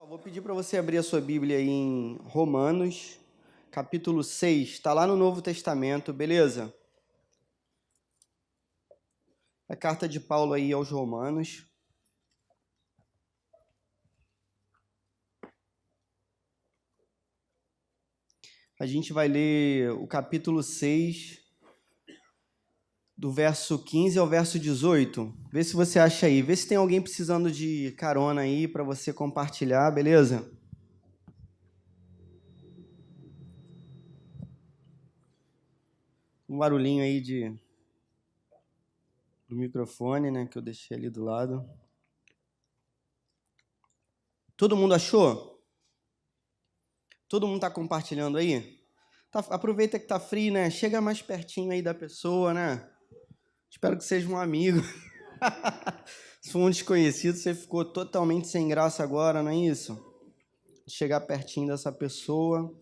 Vou pedir para você abrir a sua Bíblia aí em Romanos, capítulo 6, está lá no Novo Testamento, beleza? A carta de Paulo aí aos Romanos. A gente vai ler o capítulo 6, do verso 15 ao verso 18. Vê se você acha aí. Vê se tem alguém precisando de carona aí para você compartilhar, beleza? Um barulhinho aí do microfone, né, que eu deixei ali do lado. Todo mundo achou? Todo mundo está compartilhando aí? Aproveita que tá frio, né? Chega mais pertinho aí da pessoa, né? Espero que seja um amigo. Se for um desconhecido, você ficou totalmente sem graça agora, não é isso? Chegar pertinho dessa pessoa.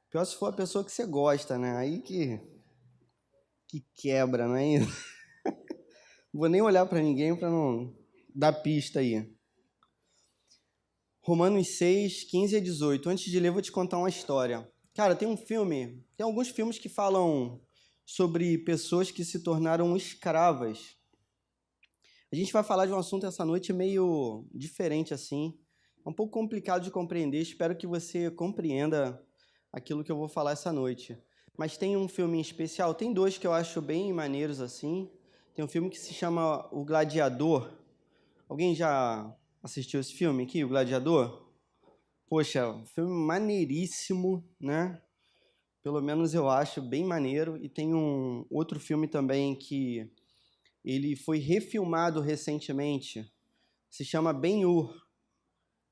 Pior se for a pessoa que você gosta, né? Aí que quebra, não é isso? Não vou nem olhar para ninguém para não dar pista aí. Romanos 6, 15 a 18. Antes de ler, vou te contar uma história. Cara, tem alguns filmes que falam sobre pessoas que se tornaram escravas. A gente vai falar de um assunto essa noite meio diferente assim. É um pouco complicado de compreender, espero que você compreenda aquilo que eu vou falar essa noite. Mas tem um filme em especial, tem dois que eu acho bem maneiros assim. Tem um filme que se chama O Gladiador. Alguém já assistiu esse filme aqui, O Gladiador? Poxa, um filme maneiríssimo, né? Pelo menos eu acho bem maneiro. E tem um outro filme também que ele foi refilmado recentemente. Se chama Ben-Hur.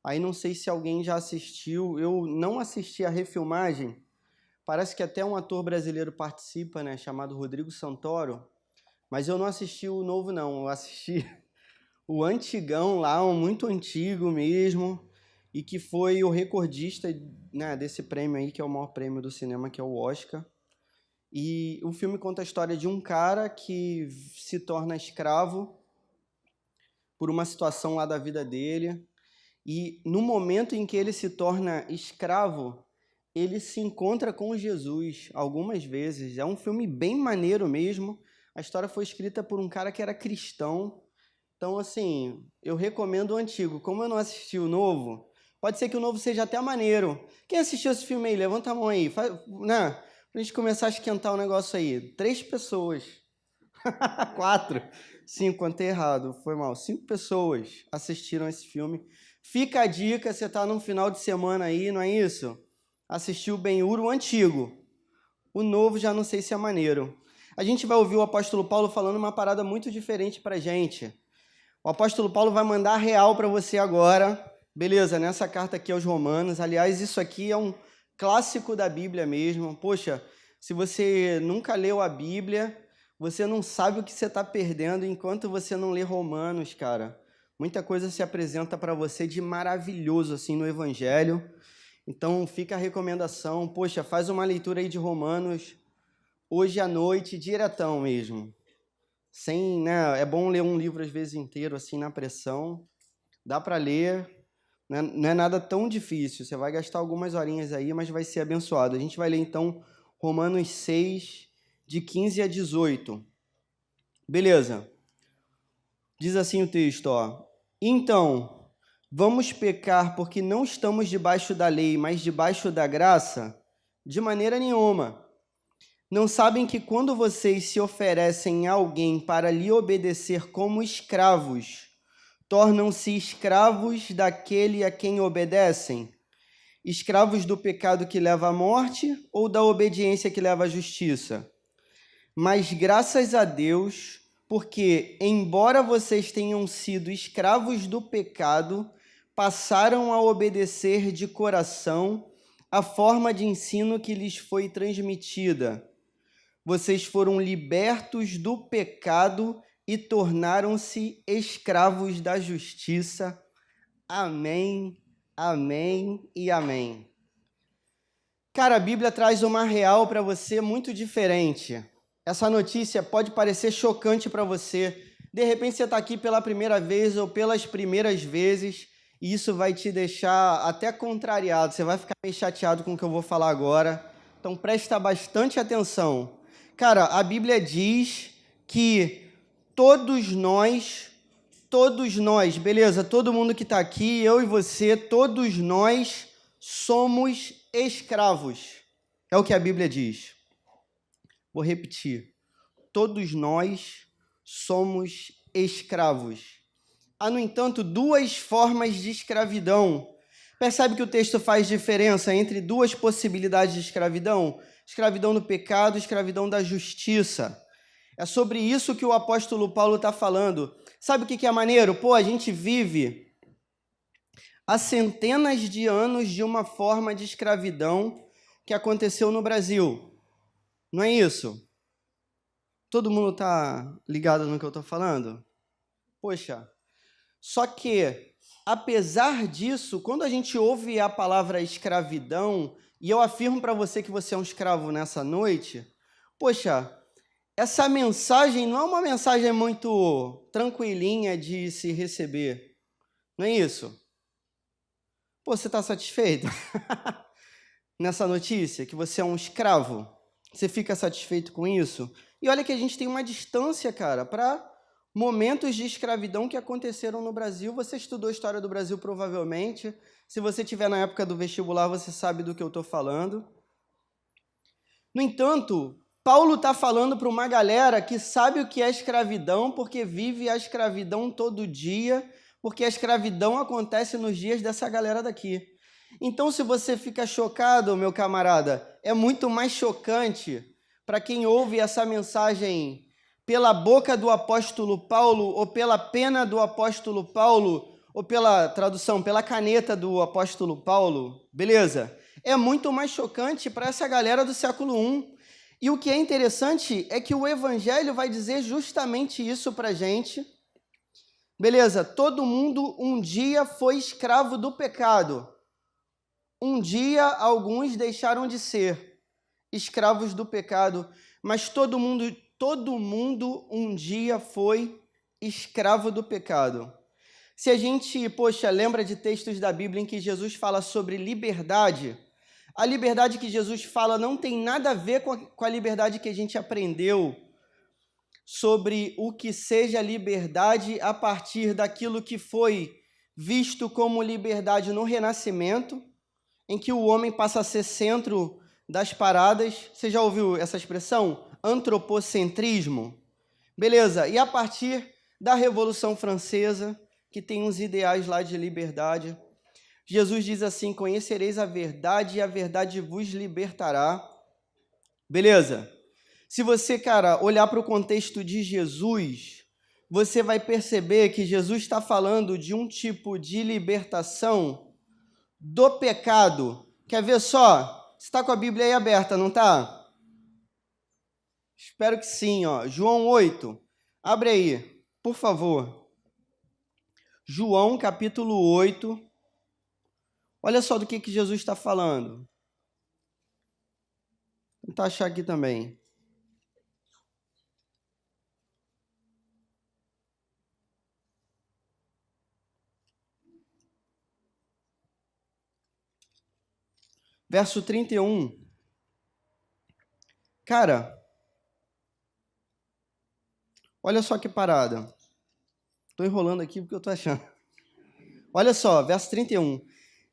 Aí não sei se alguém já assistiu. Eu não assisti a refilmagem. Parece que até um ator brasileiro participa, né? Chamado Rodrigo Santoro. Mas eu não assisti o novo, não. Eu assisti o antigão lá, um muito antigo mesmo. E que foi o recordista, né, desse prêmio aí, que é o maior prêmio do cinema, que é o Oscar. E o filme conta a história de um cara que se torna escravo por uma situação lá da vida dele. E no momento em que ele se torna escravo, ele se encontra com Jesus algumas vezes. É um filme bem maneiro mesmo. A história foi escrita por um cara que era cristão. Então, assim, eu recomendo o antigo. Como eu não assisti o novo, pode ser que o novo seja até maneiro. Quem assistiu esse filme aí? Levanta a mão aí. Né? Pra gente começar a esquentar o negócio aí. 3 pessoas. 4. 5, contei errado. Foi mal. 5 pessoas assistiram esse filme. Fica a dica, você tá num final de semana aí, não é isso? Assistiu o Ben-Hur, o antigo. O novo já não sei se é maneiro. A gente vai ouvir o apóstolo Paulo falando uma parada muito diferente pra gente. O apóstolo Paulo vai mandar real para você agora, beleza, nessa carta aqui aos Romanos. Aliás, isso aqui é um clássico da Bíblia mesmo. Poxa, se você nunca leu a Bíblia, você não sabe o que você está perdendo enquanto você não lê Romanos, cara. Muita coisa se apresenta para você de maravilhoso assim no Evangelho. Então fica a recomendação, poxa, faz uma leitura aí de Romanos hoje à noite, diretão mesmo. Sem, né, é bom ler um livro às vezes inteiro assim na pressão. Dá para ler, não é nada tão difícil. Você vai gastar algumas horinhas aí, mas vai ser abençoado. A gente vai ler então Romanos 6, de 15 a 18. Beleza. Diz assim o texto, ó. Então, vamos pecar porque não estamos debaixo da lei, mas debaixo da graça? De maneira nenhuma. Não sabem que quando vocês se oferecem a alguém para lhe obedecer como escravos, tornam-se escravos daquele a quem obedecem? Escravos do pecado que leva à morte ou da obediência que leva à justiça? Mas graças a Deus, porque, embora vocês tenham sido escravos do pecado, passaram a obedecer de coração a forma de ensino que lhes foi transmitida. Vocês foram libertos do pecado e tornaram-se escravos da justiça. Amém, amém e amém. Cara, a Bíblia traz uma real para você muito diferente. Essa notícia pode parecer chocante para você. De repente você está aqui pela primeira vez ou pelas primeiras vezes e isso vai te deixar até contrariado, você vai ficar meio chateado com o que eu vou falar agora. Então presta bastante atenção. Cara, a Bíblia diz que todos nós, beleza? Todo mundo que está aqui, eu e você, todos nós somos escravos. É o que a Bíblia diz. Vou repetir. Todos nós somos escravos. Há, no entanto, duas formas de escravidão. Percebe que o texto faz diferença entre duas possibilidades de escravidão? Escravidão do pecado, escravidão da justiça. É sobre isso que o apóstolo Paulo está falando. Sabe o que é maneiro? Pô, a gente vive há centenas de anos de uma forma de escravidão que aconteceu no Brasil. Não é isso? Todo mundo está ligado no que eu estou falando? Poxa, só que, apesar disso, quando a gente ouve a palavra escravidão, e eu afirmo para você que você é um escravo nessa noite, poxa, essa mensagem não é uma mensagem muito tranquilinha de se receber. Não é isso? Pô, você está satisfeito nessa notícia, que você é um escravo? Você fica satisfeito com isso? E olha que a gente tem uma distância, cara, para momentos de escravidão que aconteceram no Brasil. Você estudou a história do Brasil, provavelmente. Se você estiver na época do vestibular, você sabe do que eu estou falando. No entanto, Paulo está falando para uma galera que sabe o que é escravidão, porque vive a escravidão todo dia, porque a escravidão acontece nos dias dessa galera daqui. Então, se você fica chocado, meu camarada, é muito mais chocante para quem ouve essa mensagem pela boca do apóstolo Paulo, ou pela pena do apóstolo Paulo, ou pela tradução, pela caneta do apóstolo Paulo, beleza? É muito mais chocante para essa galera do século I. E o que é interessante é que o Evangelho vai dizer justamente isso para a gente. Beleza, todo mundo um dia foi escravo do pecado. Um dia alguns deixaram de ser escravos do pecado, mas todo mundo um dia foi escravo do pecado. Se a gente, poxa, lembra de textos da Bíblia em que Jesus fala sobre liberdade, a liberdade que Jesus fala não tem nada a ver com a liberdade que a gente aprendeu sobre o que seja liberdade a partir daquilo que foi visto como liberdade no Renascimento, em que o homem passa a ser centro das paradas. Você já ouviu essa expressão? Antropocentrismo. Beleza, e a partir da Revolução Francesa, que tem uns ideais lá de liberdade, Jesus diz assim: conhecereis a verdade e a verdade vos libertará. Beleza? Se você, cara, olhar para o contexto de Jesus, você vai perceber que Jesus está falando de um tipo de libertação do pecado. Quer ver só? Você está com a Bíblia aí aberta, não está? Espero que sim, ó. João 8. Abre aí, por favor. João, capítulo 8. Olha só do que Jesus está falando. Vou tentar achar aqui também. Verso 31. Cara, olha só que parada. Estou enrolando aqui porque eu estou achando. Olha só, verso 31.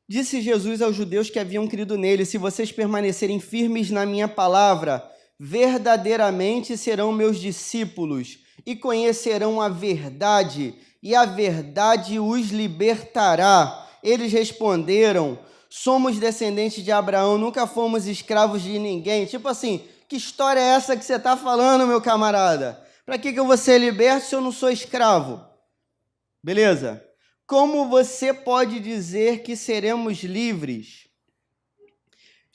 Disse Jesus aos judeus que haviam crido nele: se vocês permanecerem firmes na minha palavra, verdadeiramente serão meus discípulos e conhecerão a verdade, e a verdade os libertará. Eles responderam: somos descendentes de Abraão, nunca fomos escravos de ninguém. Tipo assim, que história é essa que você está falando, meu camarada? Para que eu vou ser liberto se eu não sou escravo? Beleza? Como você pode dizer que seremos livres?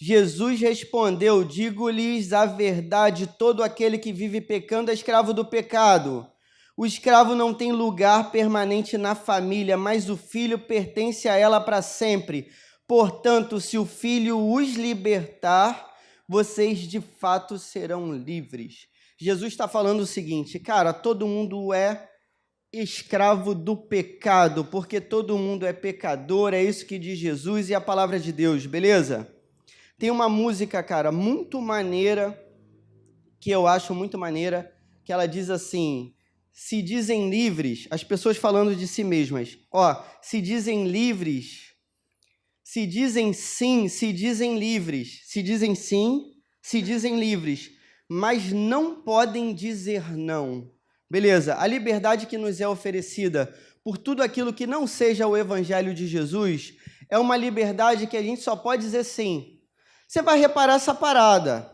Jesus respondeu: digo-lhes a verdade, todo aquele que vive pecando é escravo do pecado. O escravo não tem lugar permanente na família, mas o filho pertence a ela para sempre. Portanto, se o filho os libertar, vocês de fato serão livres. Jesus está falando o seguinte, cara, todo mundo é escravo do pecado, porque todo mundo é pecador, é isso que diz Jesus e a palavra de Deus, beleza? Tem uma música, cara, muito maneira, que eu acho muito maneira, que ela diz assim: se dizem livres, as pessoas falando de si mesmas, ó, se dizem livres, se dizem sim, se dizem livres, se dizem sim, se dizem livres, mas não podem dizer não. Beleza, a liberdade que nos é oferecida por tudo aquilo que não seja o evangelho de Jesus é uma liberdade que a gente só pode dizer sim. Você vai reparar essa parada.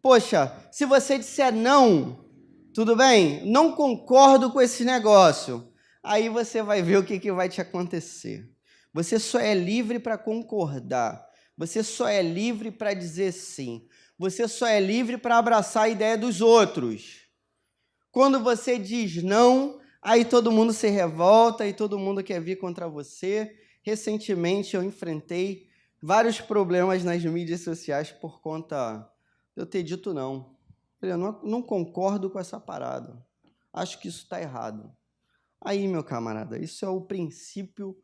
Poxa, se você disser não, tudo bem? Não concordo com esse negócio. Aí você vai ver o que vai te acontecer. Você só é livre para concordar. Você só é livre para dizer sim. Você só é livre para abraçar a ideia dos outros. Quando você diz não, aí todo mundo se revolta e todo mundo quer vir contra você. Recentemente eu enfrentei vários problemas nas mídias sociais por conta de eu ter dito não. Eu não concordo com essa parada. Acho que isso está errado. Aí, meu camarada, isso é o princípio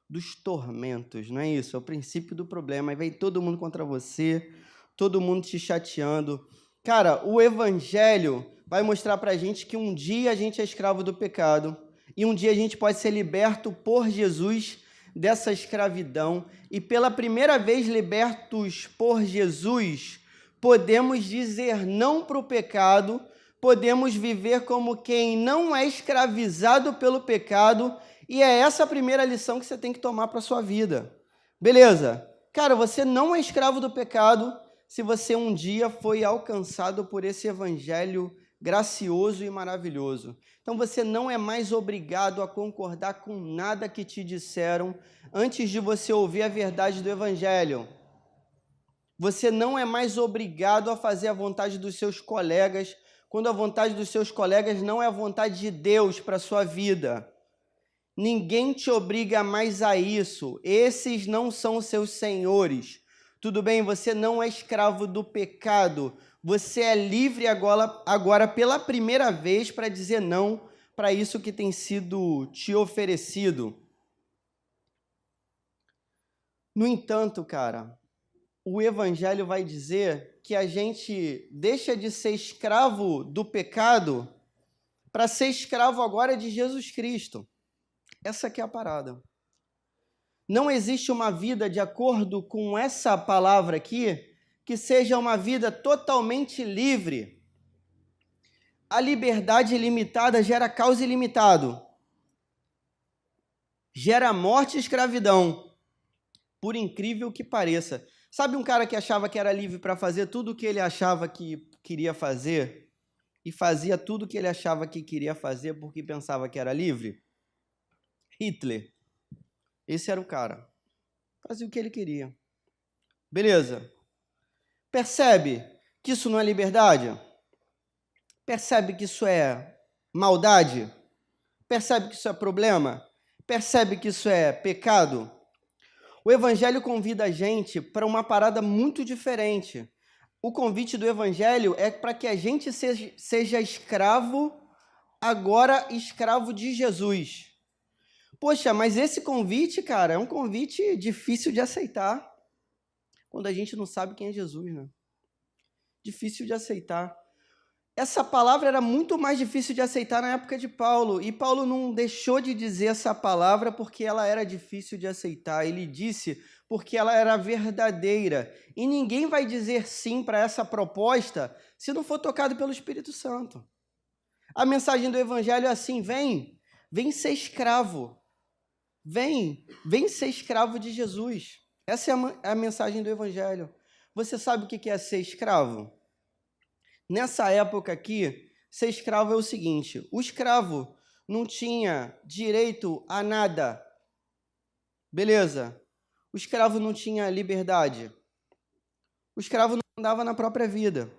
dos tormentos, não é isso? É o princípio do problema. Aí vem todo mundo contra você, todo mundo te chateando. Cara, o evangelho vai mostrar pra gente que um dia a gente é escravo do pecado e um dia a gente pode ser liberto por Jesus dessa escravidão e pela primeira vez libertos por Jesus, podemos dizer não para o pecado, podemos viver como quem não é escravizado pelo pecado, e é essa a primeira lição que você tem que tomar para a sua vida. Beleza? Cara, você não é escravo do pecado se você um dia foi alcançado por esse evangelho gracioso e maravilhoso. Então você não é mais obrigado a concordar com nada que te disseram antes de você ouvir a verdade do evangelho. Você não é mais obrigado a fazer a vontade dos seus colegas, quando a vontade dos seus colegas não é a vontade de Deus para a sua vida. Ninguém te obriga mais a isso. Esses não são os seus senhores. Tudo bem, você não é escravo do pecado. Você é livre agora pela primeira vez para dizer não para isso que tem sido te oferecido. No entanto, cara, o evangelho vai dizer que a gente deixa de ser escravo do pecado para ser escravo agora de Jesus Cristo. Essa aqui é a parada. Não existe uma vida de acordo com essa palavra aqui que seja uma vida totalmente livre. A liberdade ilimitada gera caos ilimitado. Gera morte e escravidão. Por incrível que pareça. Sabe um cara que achava que era livre para fazer tudo o que ele achava que queria fazer e fazia tudo o que ele achava que queria fazer porque pensava que era livre? Hitler. Esse era o cara. Fazia o que ele queria. Beleza. Percebe que isso não é liberdade? Percebe que isso é maldade? Percebe que isso é problema? Percebe que isso é pecado? O evangelho convida a gente para uma parada muito diferente. O convite do evangelho é para que a gente seja escravo, agora escravo de Jesus. Poxa, mas esse convite, cara, é um convite difícil de aceitar quando a gente não sabe quem é Jesus, né? Difícil de aceitar. Essa palavra era muito mais difícil de aceitar na época de Paulo, e Paulo não deixou de dizer essa palavra porque ela era difícil de aceitar, ele disse porque ela era verdadeira, e ninguém vai dizer sim para essa proposta se não for tocado pelo Espírito Santo. A mensagem do Evangelho é assim: vem ser escravo, vem ser escravo de Jesus. Essa é a mensagem do Evangelho. Você sabe o que é ser escravo? Nessa época aqui, ser escravo é o seguinte: o escravo não tinha direito a nada. Beleza. O escravo não tinha liberdade. O escravo não andava na própria vida.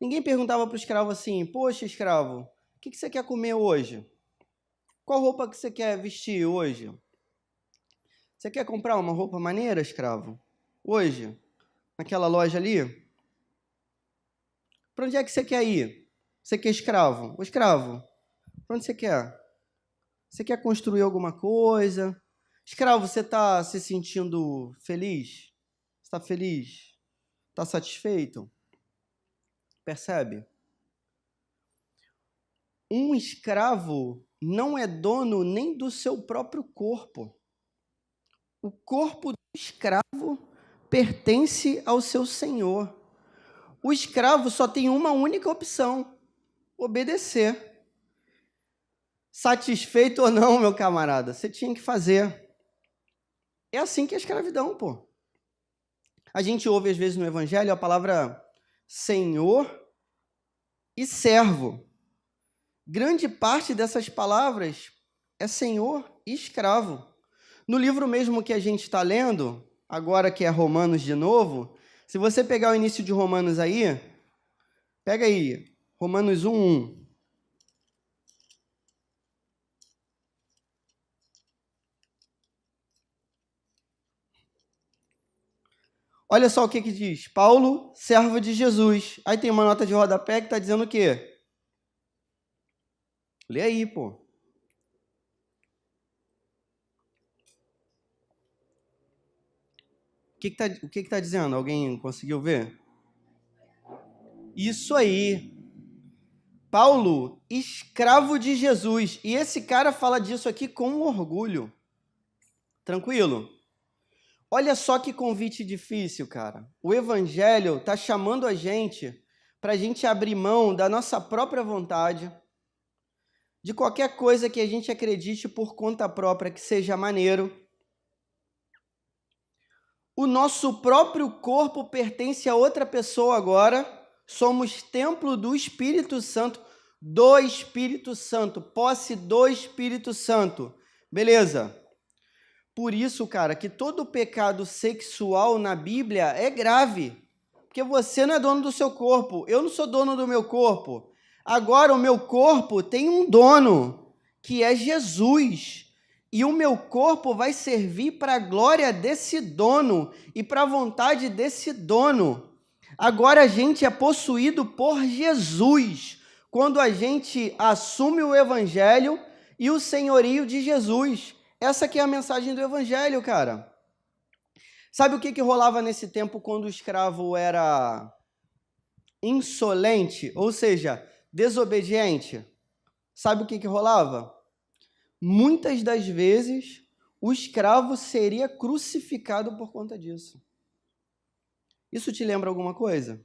Ninguém perguntava para o escravo assim: poxa, escravo, o que você quer comer hoje? Qual roupa que você quer vestir hoje? Você quer comprar uma roupa maneira, escravo? Hoje? Naquela loja ali? Para onde é que você quer ir? Você quer escravo? Ô, escravo, para onde você quer? Você quer construir alguma coisa? Escravo, você está se sentindo feliz? Está feliz? Está satisfeito? Percebe? Um escravo não é dono nem do seu próprio corpo. O corpo do escravo pertence ao seu senhor. O escravo só tem uma única opção: obedecer. Satisfeito ou não, meu camarada, você tinha que fazer. É assim que é a escravidão, pô. A gente ouve às vezes no evangelho a palavra senhor e servo. Grande parte dessas palavras é senhor e escravo. No livro mesmo que a gente está lendo, agora que é Romanos de novo, se você pegar o início de Romanos aí, pega aí, Romanos 1:1. Olha só o que diz. Paulo, servo de Jesus. Aí tem uma nota de rodapé que está dizendo o quê? Lê aí, pô. O que está dizendo? Alguém conseguiu ver? Isso aí. Paulo, escravo de Jesus. E esse cara fala disso aqui com orgulho. Tranquilo? Olha só que convite difícil, cara. O Evangelho está chamando a gente para a gente abrir mão da nossa própria vontade, de qualquer coisa que a gente acredite por conta própria que seja maneiro. O nosso próprio corpo pertence a outra pessoa agora. Somos templo do Espírito Santo, posse do Espírito Santo. Beleza? Por isso, cara, que todo pecado sexual na Bíblia é grave. Porque você não é dono do seu corpo, eu não sou dono do meu corpo. Agora o meu corpo tem um dono, que é Jesus. E o meu corpo vai servir para a glória desse dono e para a vontade desse dono. Agora a gente é possuído por Jesus, quando a gente assume o Evangelho e o senhorio de Jesus. Essa que é a mensagem do Evangelho, cara. Sabe o que rolava nesse tempo quando o escravo era insolente, ou seja, desobediente? Sabe o que rolava? Muitas das vezes, o escravo seria crucificado por conta disso. Isso te lembra alguma coisa?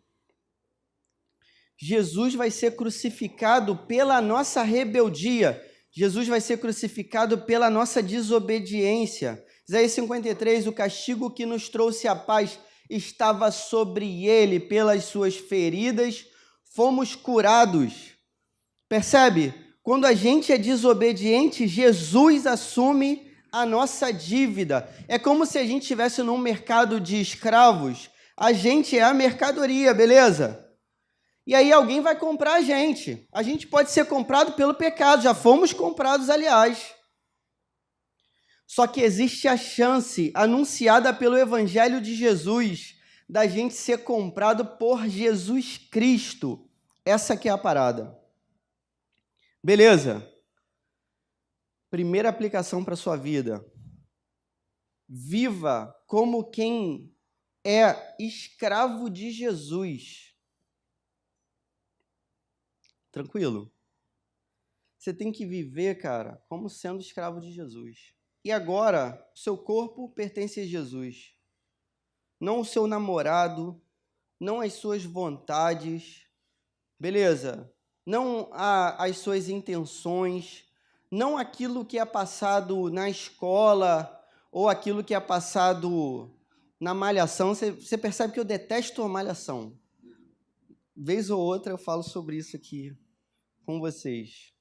Jesus vai ser crucificado pela nossa rebeldia. Jesus vai ser crucificado pela nossa desobediência. Isaías 53, o castigo que nos trouxe a paz estava sobre ele, pelas suas feridas fomos curados. Percebe? Quando a gente é desobediente, Jesus assume a nossa dívida. É como se a gente estivesse num mercado de escravos. A gente é a mercadoria, beleza? E aí alguém vai comprar a gente. A gente pode ser comprado pelo pecado, já fomos comprados, aliás. Só que existe a chance, anunciada pelo Evangelho de Jesus, da gente ser comprado por Jesus Cristo. Essa que é a parada. Beleza? Primeira aplicação para a sua vida. Viva como quem é escravo de Jesus. Tranquilo? Você tem que viver, cara, como sendo escravo de Jesus. E agora, seu corpo pertence a Jesus. Não o seu namorado, não as suas vontades, beleza? Não as suas intenções, não aquilo que é passado na escola ou aquilo que é passado na malhação. Você percebe que eu detesto a malhação. Vez ou outra eu falo sobre isso aqui com vocês.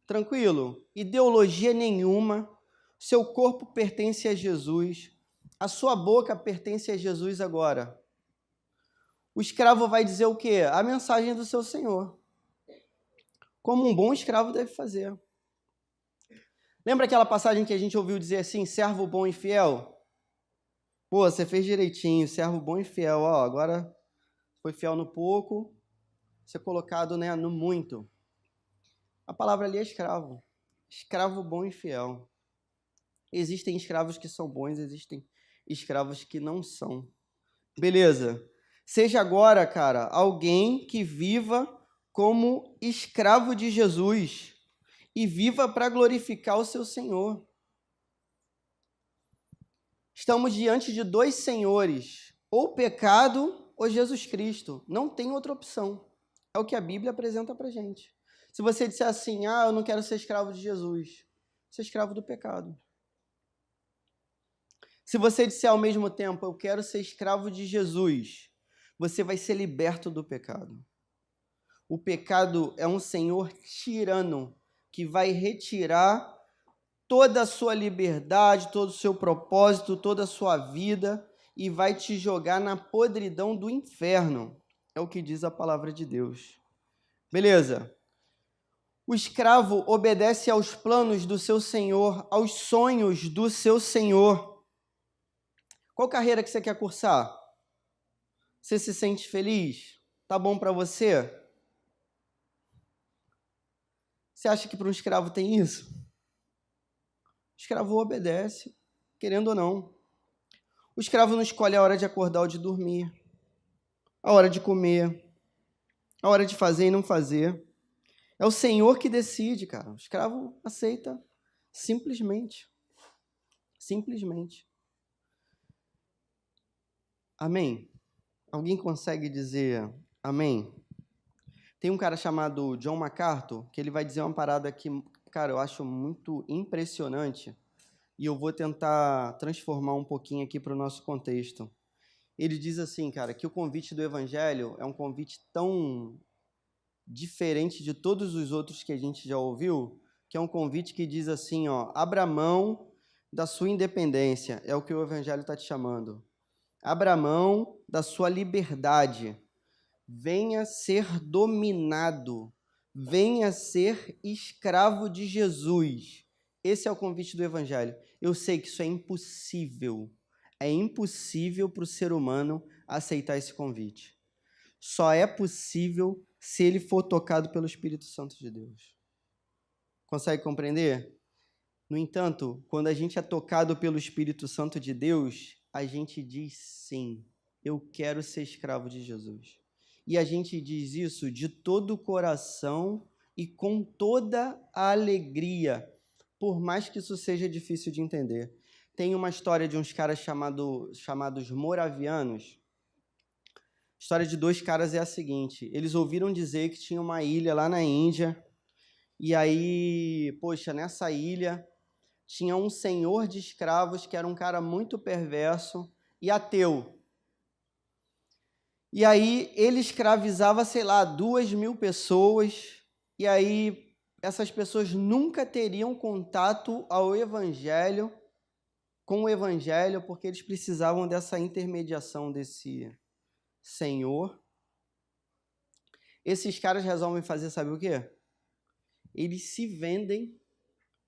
Tranquilo? Ideologia nenhuma. Seu corpo pertence a Jesus. A sua boca pertence a Jesus agora. O escravo vai dizer o quê? A mensagem do seu senhor. Como um bom escravo deve fazer. Lembra aquela passagem que a gente ouviu dizer assim, servo bom e fiel? Pô, você fez direitinho, servo bom e fiel. Ó, agora foi fiel no pouco, ser colocado, né, no muito. A palavra ali é escravo. escravo bom e fiel. Existem escravos que são bons, existem escravos que não são. Beleza. Seja agora, cara, alguém que viva como escravo de Jesus e viva para glorificar o seu Senhor. Estamos diante de dois senhores, ou o pecado ou Jesus Cristo. Não tem outra opção. É o que a Bíblia apresenta para a gente. Se você disser assim, eu não quero ser escravo de Jesus, você é escravo do pecado. Se você disser ao mesmo tempo, eu quero ser escravo de Jesus, você vai ser liberto do pecado. O pecado é um senhor tirano que vai retirar toda a sua liberdade, todo o seu propósito, toda a sua vida e vai te jogar na podridão do inferno. É o que diz a palavra de Deus. Beleza? O escravo obedece aos planos do seu senhor, aos sonhos do seu senhor. Qual carreira que você quer cursar? Você se sente feliz? Tá bom para você? Você acha que para um escravo tem isso? O escravo obedece, querendo ou não. O escravo não escolhe a hora de acordar ou de dormir, a hora de comer, a hora de fazer e não fazer. É o Senhor que decide, cara. O escravo aceita simplesmente. Simplesmente. Amém? Alguém consegue dizer amém? Tem um cara chamado John MacArthur que ele vai dizer uma parada que, cara, eu acho muito impressionante e eu vou tentar transformar um pouquinho aqui para o nosso contexto. Ele diz assim, cara, que o convite do Evangelho é um convite tão diferente de todos os outros que a gente já ouviu, que é um convite que diz assim, abra mão da sua independência, é o que o Evangelho está te chamando. Abra mão da sua liberdade. Venha ser dominado. Venha ser escravo de Jesus. Esse é o convite do Evangelho. Eu sei que isso é impossível. É impossível para o ser humano aceitar esse convite. Só é possível se ele for tocado pelo Espírito Santo de Deus. Consegue compreender? No entanto, quando a gente é tocado pelo Espírito Santo de Deus, a gente diz sim, eu quero ser escravo de Jesus. E a gente diz isso de todo o coração e com toda a alegria, por mais que isso seja difícil de entender. Tem uma história de uns caras chamados moravianos. A história de dois caras é a seguinte: eles ouviram dizer que tinha uma ilha lá na Índia, e aí, nessa ilha tinha um senhor de escravos que era um cara muito perverso e ateu. E aí ele escravizava, 2.000 pessoas, e aí essas pessoas nunca teriam contato com o evangelho, porque eles precisavam dessa intermediação desse senhor. Esses caras resolvem fazer, sabe o quê? Eles se vendem,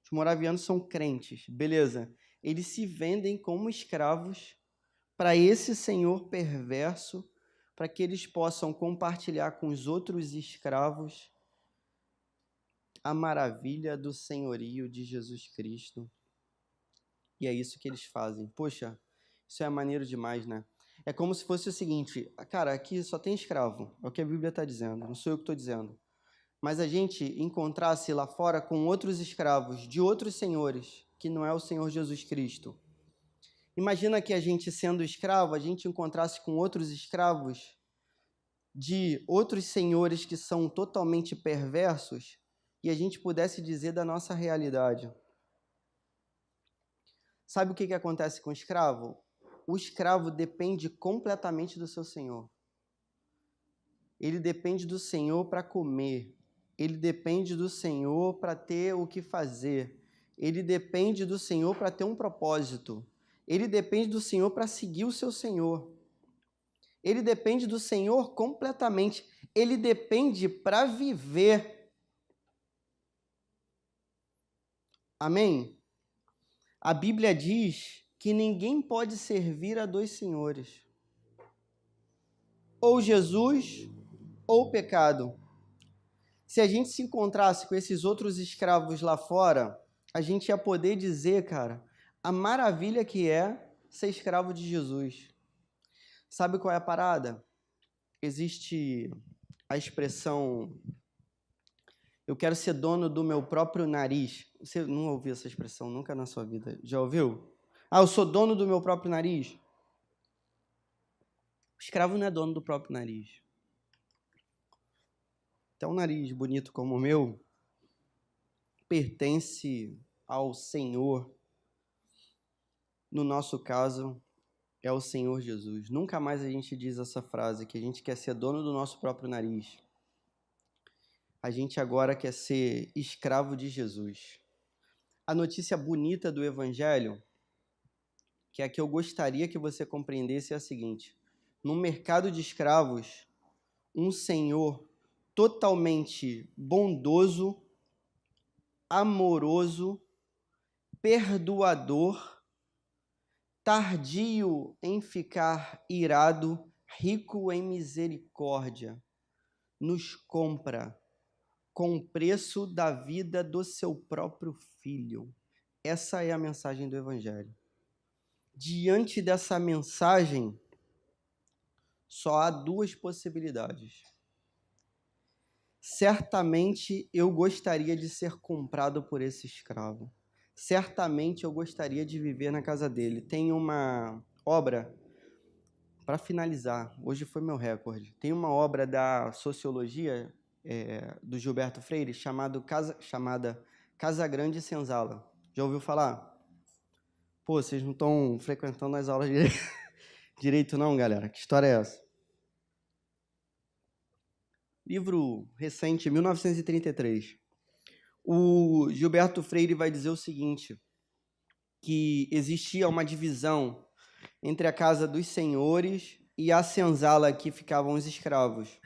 os moravianos são crentes, beleza? Eles se vendem como escravos para esse senhor perverso, para que eles possam compartilhar com os outros escravos a maravilha do senhorio de Jesus Cristo. E é isso que eles fazem. Poxa, isso é maneiro demais, né? É como se fosse o seguinte, cara, aqui só tem escravo, é o que a Bíblia está dizendo, não sou eu que estou dizendo. Mas a gente encontrasse lá fora com outros escravos de outros senhores, que não é o Senhor Jesus Cristo. Imagina que a gente, sendo escravo, a gente encontrasse com outros escravos de outros senhores que são totalmente perversos e a gente pudesse dizer da nossa realidade. Sabe o que acontece com o escravo? O escravo depende completamente do seu senhor. Ele depende do senhor para comer. Ele depende do senhor para ter o que fazer. Ele depende do senhor para ter um propósito. Ele depende do senhor para seguir o seu senhor. Ele depende do senhor completamente. Ele depende para viver. Amém? A Bíblia diz que ninguém pode servir a dois senhores. Ou Jesus ou o pecado. Se a gente se encontrasse com esses outros escravos lá fora, a gente ia poder dizer, cara, a maravilha que é ser escravo de Jesus. Sabe qual é a parada? Existe a expressão, eu quero ser dono do meu próprio nariz. Você não ouviu essa expressão nunca na sua vida? Já ouviu? Ah, eu sou dono do meu próprio nariz. O escravo não é dono do próprio nariz. Até um nariz bonito como o meu pertence ao Senhor. No nosso caso, é o Senhor Jesus. Nunca mais a gente diz essa frase, que a gente quer ser dono do nosso próprio nariz. A gente agora quer ser escravo de Jesus. A notícia bonita do Evangelho, que é a que eu gostaria que você compreendesse, é a seguinte: no mercado de escravos, um Senhor totalmente bondoso, amoroso, perdoador, tardio em ficar irado, rico em misericórdia, nos compra com o preço da vida do seu próprio filho. Essa é a mensagem do Evangelho. Diante dessa mensagem, só há duas possibilidades. Certamente eu gostaria de ser comprado por esse escravo. Certamente eu gostaria de viver na casa dele. Tem uma obra, para finalizar, hoje foi meu recorde, tem uma obra da sociologia do Gilberto Freire chamada Casa Grande e Senzala. Já ouviu falar? Pô, vocês não estão frequentando as aulas direito não, galera. Que história é essa? Livro recente, 1933. O Gilberto Freire vai dizer o seguinte, que existia uma divisão entre a casa dos senhores e a senzala que ficavam os escravos.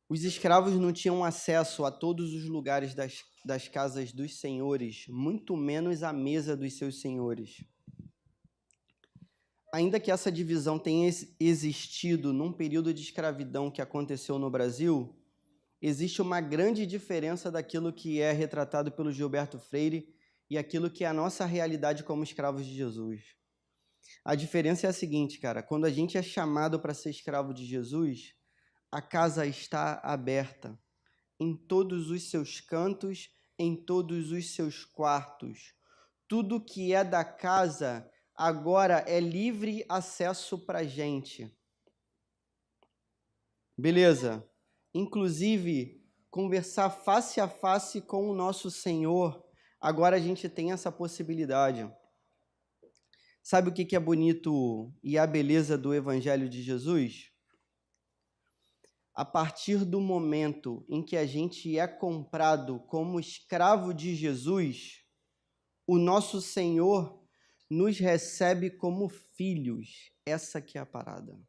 Os escravos não tinham acesso a todos os lugares das casas dos senhores, muito menos à mesa dos seus senhores. Ainda que essa divisão tenha existido num período de escravidão que aconteceu no Brasil, existe uma grande diferença daquilo que é retratado pelo Gilberto Freire e aquilo que é a nossa realidade como escravos de Jesus. A diferença é a seguinte, cara, quando a gente é chamado para ser escravo de Jesus, a casa está aberta em todos os seus cantos, em todos os seus quartos. Tudo que é da casa agora é livre acesso para a gente. Beleza? Inclusive, conversar face a face com o nosso Senhor, agora a gente tem essa possibilidade. Sabe o que é bonito e a beleza do Evangelho de Jesus? A partir do momento em que a gente é comprado como escravo de Jesus, o nosso Senhor nos recebe como filhos. Essa que é a parada.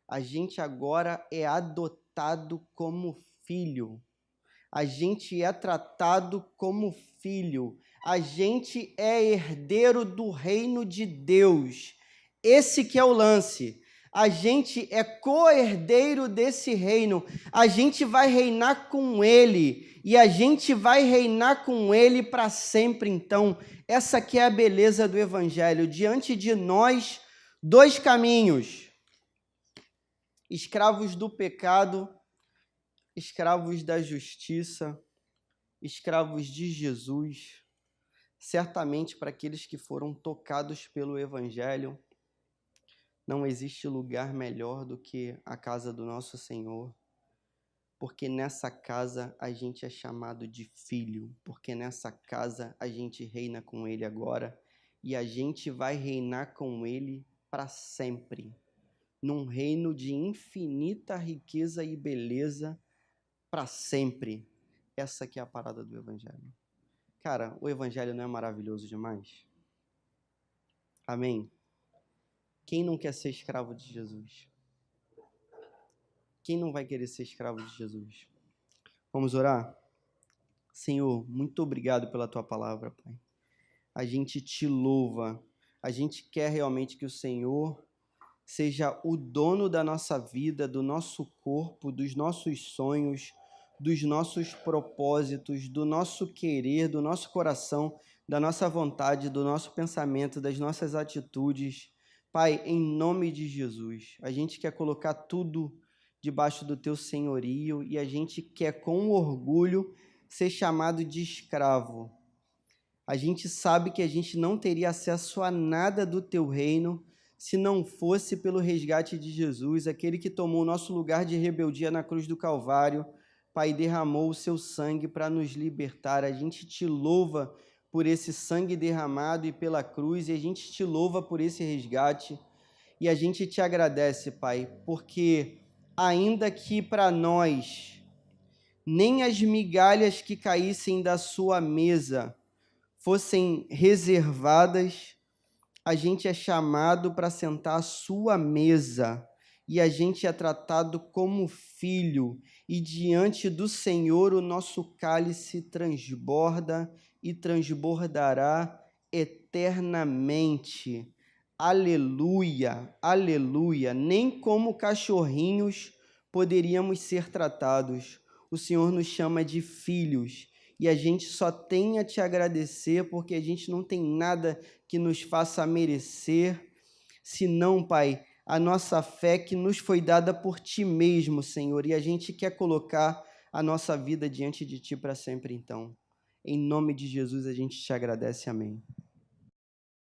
A gente agora é adotado como filho. A gente é tratado como filho. A gente é herdeiro do reino de Deus. Esse que é o lance. A gente é co-herdeiro desse reino. A gente vai reinar com ele. E a gente vai reinar com ele para sempre. Então, essa que é a beleza do Evangelho. Diante de nós, dois caminhos. Escravos do pecado, escravos da justiça, escravos de Jesus. Certamente para aqueles que foram tocados pelo Evangelho, não existe lugar melhor do que a casa do nosso Senhor, porque nessa casa a gente é chamado de filho, porque nessa casa a gente reina com Ele agora e a gente vai reinar com Ele para sempre, num reino de infinita riqueza e beleza para sempre. Essa que é a parada do Evangelho. Cara, o Evangelho não é maravilhoso demais? Amém? Quem não quer ser escravo de Jesus? Quem não vai querer ser escravo de Jesus? Vamos orar? Senhor, muito obrigado pela Tua palavra, Pai. A gente te louva. A gente quer realmente que o Senhor seja o dono da nossa vida, do nosso corpo, dos nossos sonhos, dos nossos propósitos, do nosso querer, do nosso coração, da nossa vontade, do nosso pensamento, das nossas atitudes. Pai, em nome de Jesus, a gente quer colocar tudo debaixo do teu senhorio e a gente quer com orgulho ser chamado de escravo. A gente sabe que a gente não teria acesso a nada do teu reino se não fosse pelo resgate de Jesus, aquele que tomou o nosso lugar de rebeldia na cruz do Calvário. Pai, derramou o seu sangue para nos libertar. A gente te louva por esse sangue derramado e pela cruz, e a gente te louva por esse resgate. E a gente te agradece, Pai, porque ainda que para nós nem as migalhas que caíssem da sua mesa fossem reservadas, a gente é chamado para sentar à sua mesa e a gente é tratado como filho, e diante do Senhor o nosso cálice transborda e transbordará eternamente. Aleluia, aleluia. Nem como cachorrinhos poderíamos ser tratados. O Senhor nos chama de filhos. E a gente só tem a te agradecer, porque a gente não tem nada que nos faça merecer, senão, Pai, a nossa fé que nos foi dada por Ti mesmo, Senhor, e a gente quer colocar a nossa vida diante de Ti para sempre, então. Em nome de Jesus, a gente te agradece, amém.